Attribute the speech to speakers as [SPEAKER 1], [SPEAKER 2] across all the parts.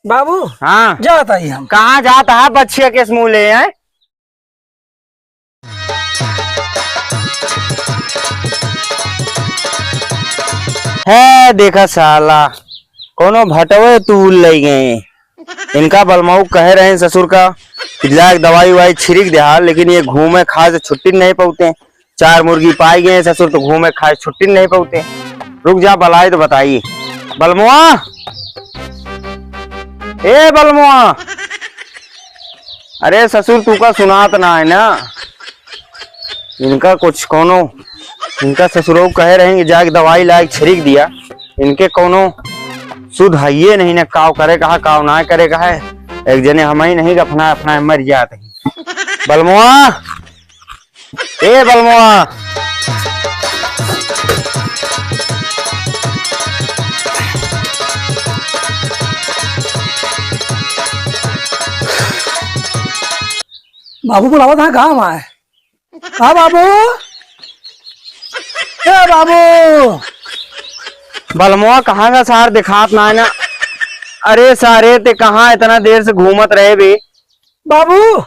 [SPEAKER 1] बाबू
[SPEAKER 2] हाँ
[SPEAKER 1] जाता ही हम।
[SPEAKER 2] कहाँ जाता है बच्चे के मुँह ले हैं? है देखा साला कोनो भटवे तूल ले गए। इनका बलमाऊ कह रहे हैं ससुर का जाए दवाई वाई छिड़क दे, लेकिन ये घूमे खाए से छुट्टी नहीं पाते। 4 मुर्गी पाई गए ससुर तो घूमे खाए छुट्टी नहीं पाते। रुक जा बलाए तो बताइए। बलमुआ, ए बलमुआ, अरे ससुर तू का सुनात ना है ना। इनका कुछ कोनो इनका ससुरो कह रहे हैं कि जाके दवाई लायक छिड़क दिया। इनके कोनो सुध है नहीं ना, काव करे कहा काव ना करे कहा है। एक जने हम ही नहीं अपना अपना मर जाते हैं। बलमुआ, ए बलमुआ,
[SPEAKER 1] बाबू बुलावा था कहाँ आए? हाँ बाबू, ए बाबू।
[SPEAKER 2] बलमुआ कहाँ का सार दिखात ना है ना। अरे सारे ते कहाँ इतना देर से घूमत रहे बे?
[SPEAKER 1] बाबू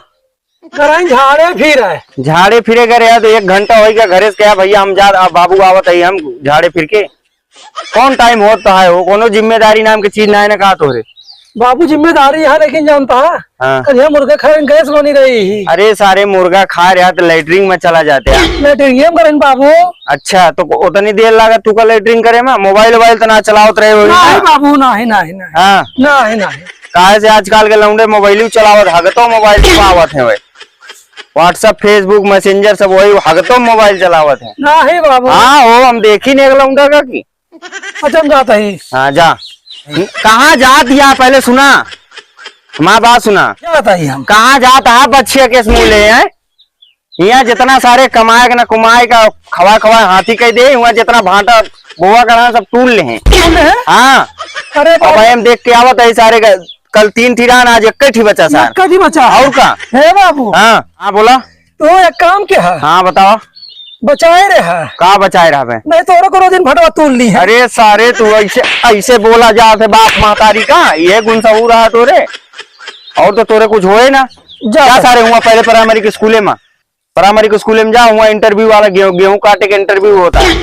[SPEAKER 1] कराई झाड़े फिर है।
[SPEAKER 2] झाड़े फिरे करे तो 1 घंटा हो गया घरे से कहा भैया हम जा बाबू आवत है हम झाड़े फिर के। कौन टाइम होता है वो कोनो जिम्मेदारी नाम की चीज ना है ना कहा तोरे।
[SPEAKER 1] बाबू जिम्मेदारी है लेकिन जानता है
[SPEAKER 2] हाँ।
[SPEAKER 1] कल मुर्गे खाए गैस बनी रही।
[SPEAKER 2] अरे सारे मुर्गा खा रहा तो लेटरिंग में चला जाते हैं।
[SPEAKER 1] लेटरिंग करें बाबू।
[SPEAKER 2] अच्छा तो उतनी देर लगा तू का लेटरिंग करे में? मोबाइल वोबाइल तो ना चलावत रहे हो?
[SPEAKER 1] नहीं बाबू नहीं नहीं नहीं।
[SPEAKER 2] हाँ
[SPEAKER 1] नहीं नहीं।
[SPEAKER 2] काहे से आजकल के लौंडे मोबाइल चलावत हगतो मोबाइल चलावत है। वही व्हाट्सएप फेसबुक मैसेंजर सब वही हगतो मोबाइल चलावत है।
[SPEAKER 1] नहीं बाबू।
[SPEAKER 2] हाँ हो हम देखी नहीं लौंडा का की।
[SPEAKER 1] अच्छा हम जाता ही।
[SPEAKER 2] हाँ जा। कहाँ जात या पहले सुना माँ बात सुना।
[SPEAKER 1] जाता ही हम।
[SPEAKER 2] कहाँ जाता है बच्चे के मुँह ले हैं? यहाँ जितना सारे कमाए का ना कुमाए का खवा खवा हाथी कह दे, वहाँ जितना भाटा गोवा का सब टूल ले हैं। हाँ
[SPEAKER 1] अरे
[SPEAKER 2] अब हम देख के आवत है सारे कल 3 ठिरान आज 1 ही बचा सार
[SPEAKER 1] जी बचा
[SPEAKER 2] और का
[SPEAKER 1] है बाबू।
[SPEAKER 2] हाँ हाँ बोला
[SPEAKER 1] तो एक काम क्या है?
[SPEAKER 2] हाँ बताओ
[SPEAKER 1] बचाए रहे है।
[SPEAKER 2] कहाँ बचाए रहा है?
[SPEAKER 1] नहीं तो करो दिन भटवा तोड़ ली है।
[SPEAKER 2] अरे सारे तू ऐसे ऐसे बोला जाते बाप महतारी का ये गुण सब रहा तोरे और तो तोरे कुछ होए ना। क्या सारे हुआ पहले प्राइमरी के स्कूले में जा हुआ इंटरव्यू वाला गेहूं काटे के इंटरव्यू होता है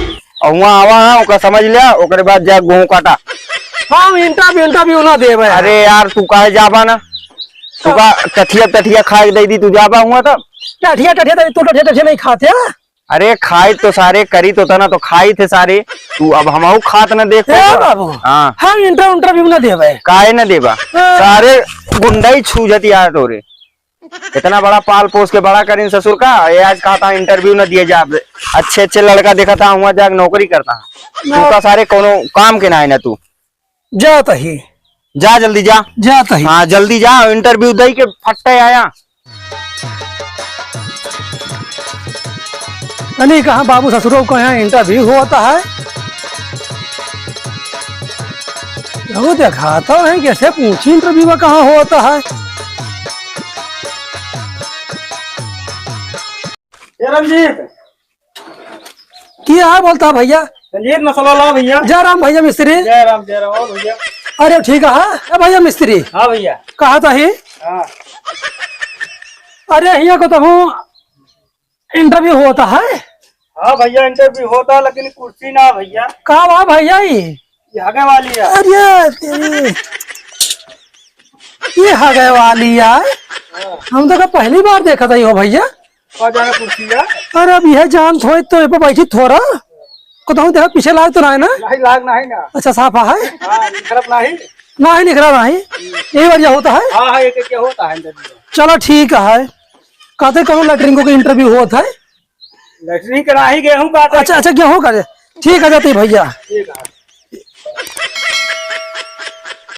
[SPEAKER 2] और वहाँ आवा है ओका समझ लिया ओकरे बाद जा गेहूं काटा।
[SPEAKER 1] हाँ इंटरव्यू ना देवे।
[SPEAKER 2] अरे यार तू काहे जाबा ना, तू का टठिया खाए दे दी तू जाबा हुआ तब।
[SPEAKER 1] टठिया टठिया नहीं खाते।
[SPEAKER 2] अरे खाई तो सारे करी तो था ना तो खाई थे सारे तू अब हम खात न देखो
[SPEAKER 1] बाबू।
[SPEAKER 2] हाँ
[SPEAKER 1] हम इंटरव्यू ना देवे।
[SPEAKER 2] काहे न देबा? सारे गुंडा ही छूझती यार तोरे। इतना बड़ा पाल पोस के बड़ा करीन ससुर का ये आज कहा था इंटरव्यू न दिए जा। अच्छे अच्छे लड़का देखा था वहाँ जाकर नौकरी करता है। तू का सारे कोनो काम के ना है ना तू
[SPEAKER 1] जाता ही।
[SPEAKER 2] जा जल्दी जा।
[SPEAKER 1] जाता ही।
[SPEAKER 2] हाँ जल्दी जा इंटरव्यू दे के फट्टे आया।
[SPEAKER 1] नहीं कहा बाबू ससुरों को यहाँ इंटरव्यू होता है। वो दिखाता है कैसे पूछी इंटरव्यू में कहाँ होता है।
[SPEAKER 3] रंजीत
[SPEAKER 1] क्या बोलता है भैया?
[SPEAKER 3] रंजीत मसाला ला भैया।
[SPEAKER 1] जय राम भैया मिस्त्री।
[SPEAKER 3] जय राम और भैया।
[SPEAKER 1] अरे ठीक है भैया मिस्त्री।
[SPEAKER 3] हाँ भैया।
[SPEAKER 1] कहा था ही?
[SPEAKER 3] हाँ
[SPEAKER 1] अरे भैया को तो हूँ इंटरव्यू होता है।
[SPEAKER 3] हाँ भैया इंटरव्यू होता है लेकिन कुर्सी ना भैया।
[SPEAKER 1] कहा वहाँ भैया
[SPEAKER 3] ये आगे वाली है।
[SPEAKER 1] अरे तेरी ये हगे वाली है। हम तो पहली बार देखा था यो भैया।
[SPEAKER 3] जाना कुर्सी है।
[SPEAKER 1] अरे अब यह जान थोड़ी तो बैठी थोड़ा को तो देखा पीछे लाग तो ना है ना?
[SPEAKER 3] नहीं लाग नहीं ना।
[SPEAKER 1] अच्छा साफा है।
[SPEAKER 3] हाँ नहीं
[SPEAKER 1] ना ही निकला नहीं यही वजह होता है।
[SPEAKER 3] हाँ एक क्या होता है इंटरव्यू।
[SPEAKER 1] चलो ठीक है। कहते कौन लेटरिंग को इंटरव्यू होता है?
[SPEAKER 3] लेटरिंग करा ही गेहूं काटा।
[SPEAKER 1] अच्छा गेहूं का ठीक है जाती भैया।
[SPEAKER 3] ठीक है।